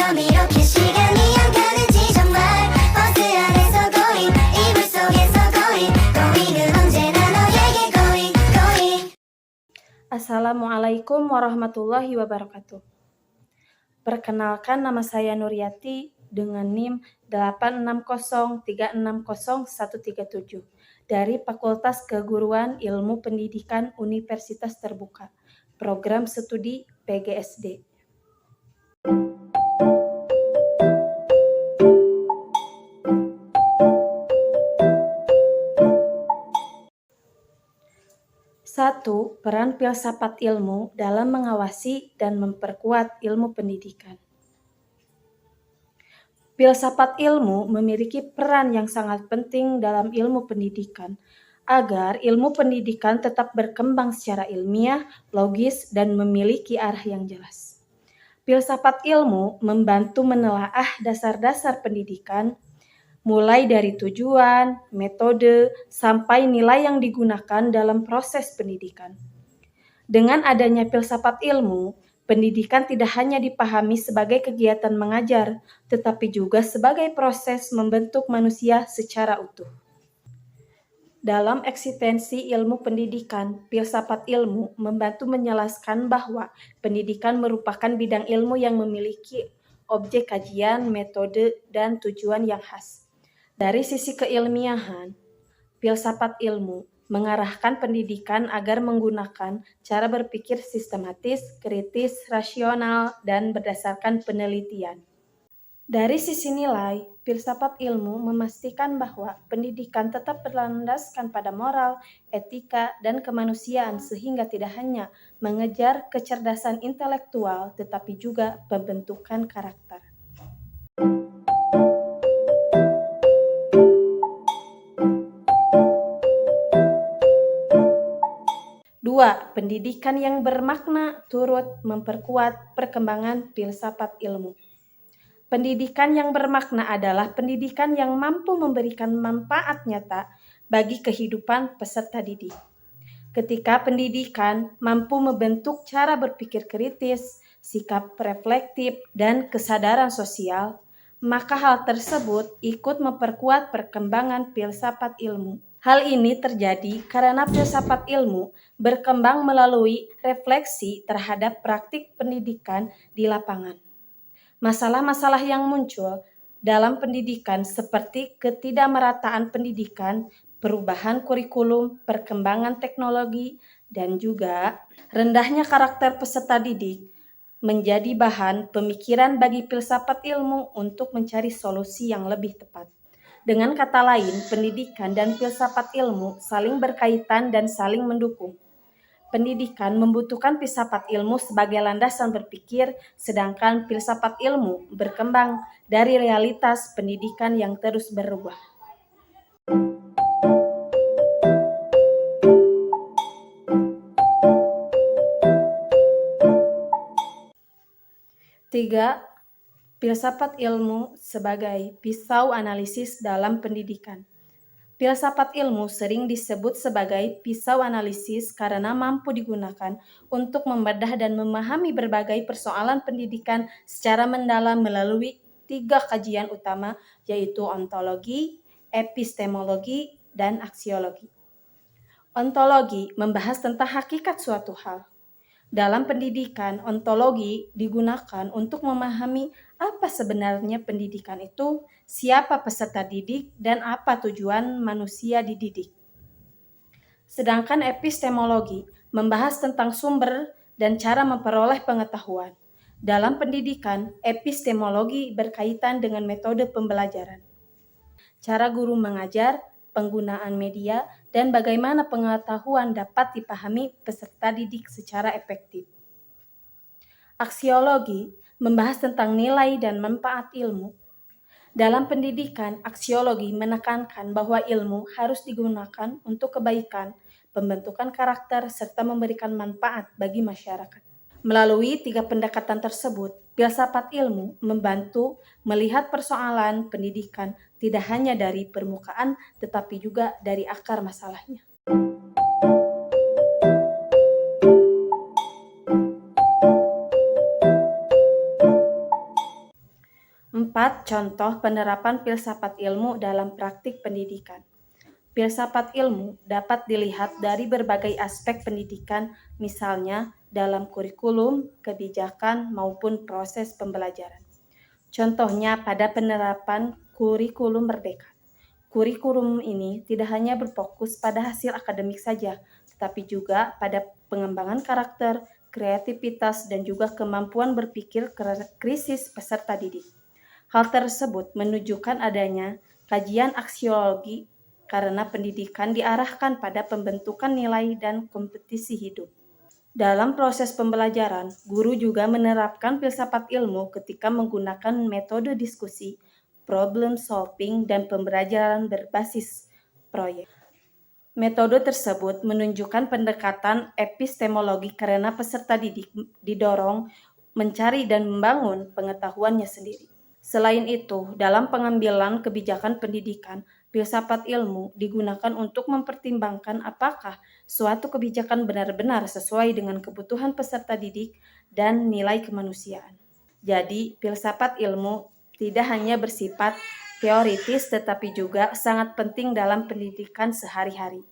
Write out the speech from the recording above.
밤 이렇게 시간이 안 가는지 정말 버스 안에서 고잉 이불 속에서 고잉 고잉은 언제나 너에게 고잉 고잉. Assalamualaikum warahmatullahi wabarakatuh. Perkenalkan, nama saya Nuryati dengan NIM 860360137 dari Fakultas Keguruan Ilmu Pendidikan Universitas Terbuka, Program Studi PGSD. Satu, peran filsafat ilmu dalam mengawasi dan memperkuat ilmu pendidikan. Filsafat ilmu memiliki peran yang sangat penting dalam ilmu pendidikan, agar ilmu pendidikan tetap berkembang secara ilmiah, logis, dan memiliki arah yang jelas. Filsafat ilmu membantu menelaah dasar-dasar pendidikan, mulai dari tujuan, metode, sampai nilai yang digunakan dalam proses pendidikan. Dengan adanya filsafat ilmu, pendidikan tidak hanya dipahami sebagai kegiatan mengajar, tetapi juga sebagai proses membentuk manusia secara utuh. Dalam eksistensi ilmu pendidikan, filsafat ilmu membantu menjelaskan bahwa pendidikan merupakan bidang ilmu yang memiliki objek kajian, metode, dan tujuan yang khas. Dari sisi keilmiahan, filsafat ilmu mengarahkan pendidikan agar menggunakan cara berpikir sistematis, kritis, rasional, dan berdasarkan penelitian. Dari sisi nilai, filsafat ilmu memastikan bahwa pendidikan tetap berlandaskan pada moral, etika, dan kemanusiaan sehingga tidak hanya mengejar kecerdasan intelektual tetapi juga pembentukan karakter. Dua, pendidikan yang bermakna turut memperkuat perkembangan filsafat ilmu. Pendidikan yang bermakna adalah pendidikan yang mampu memberikan manfaat nyata bagi kehidupan peserta didik. Ketika pendidikan mampu membentuk cara berpikir kritis, sikap reflektif, dan kesadaran sosial, maka hal tersebut ikut memperkuat perkembangan filsafat ilmu. Hal ini terjadi karena filsafat ilmu berkembang melalui refleksi terhadap praktik pendidikan di lapangan. Masalah-masalah yang muncul dalam pendidikan seperti ketidakmerataan pendidikan, perubahan kurikulum, perkembangan teknologi, dan juga rendahnya karakter peserta didik menjadi bahan pemikiran bagi filsafat ilmu untuk mencari solusi yang lebih tepat. Dengan kata lain, pendidikan dan filsafat ilmu saling berkaitan dan saling mendukung. Pendidikan membutuhkan filsafat ilmu sebagai landasan berpikir, sedangkan filsafat ilmu berkembang dari realitas pendidikan yang terus berubah. Tiga, filsafat ilmu sebagai pisau analisis dalam pendidikan. Filsafat ilmu sering disebut sebagai pisau analisis karena mampu digunakan untuk membedah dan memahami berbagai persoalan pendidikan secara mendalam melalui 3 kajian utama, yaitu ontologi, epistemologi, dan aksiologi. Ontologi membahas tentang hakikat suatu hal. Dalam pendidikan, ontologi digunakan untuk memahami apa sebenarnya pendidikan itu, siapa peserta didik, dan apa tujuan manusia dididik. Sedangkan epistemologi membahas tentang sumber dan cara memperoleh pengetahuan. Dalam pendidikan, epistemologi berkaitan dengan metode pembelajaran, cara guru mengajar, penggunaan media, dan bagaimana pengetahuan dapat dipahami peserta didik secara efektif. Aksiologi membahas tentang nilai dan manfaat ilmu. Dalam pendidikan, aksiologi menekankan bahwa ilmu harus digunakan untuk kebaikan, pembentukan karakter, serta memberikan manfaat bagi masyarakat. Melalui 3 pendekatan tersebut, filsafat ilmu membantu melihat persoalan pendidikan tidak hanya dari permukaan, tetapi juga dari akar masalahnya. 4 contoh penerapan filsafat ilmu dalam praktik pendidikan. Filsafat ilmu dapat dilihat dari berbagai aspek pendidikan, misalnya dalam kurikulum, kebijakan, maupun proses pembelajaran. Contohnya pada penerapan kurikulum merdeka. Kurikulum ini tidak hanya berfokus pada hasil akademik saja, tetapi juga pada pengembangan karakter, kreativitas, dan juga kemampuan berpikir krisis peserta didik. Hal tersebut menunjukkan adanya kajian aksiologi karena pendidikan diarahkan pada pembentukan nilai dan kompetisi hidup. Dalam proses pembelajaran, guru juga menerapkan filsafat ilmu ketika menggunakan metode diskusi, problem solving, dan pembelajaran berbasis proyek. Metode tersebut menunjukkan pendekatan epistemologi karena peserta didik didorong mencari dan membangun pengetahuannya sendiri. Selain itu, dalam pengambilan kebijakan pendidikan, filsafat ilmu digunakan untuk mempertimbangkan apakah suatu kebijakan benar-benar sesuai dengan kebutuhan peserta didik dan nilai kemanusiaan. Jadi, filsafat ilmu tidak hanya bersifat teoritis tetapi juga sangat penting dalam pendidikan sehari-hari.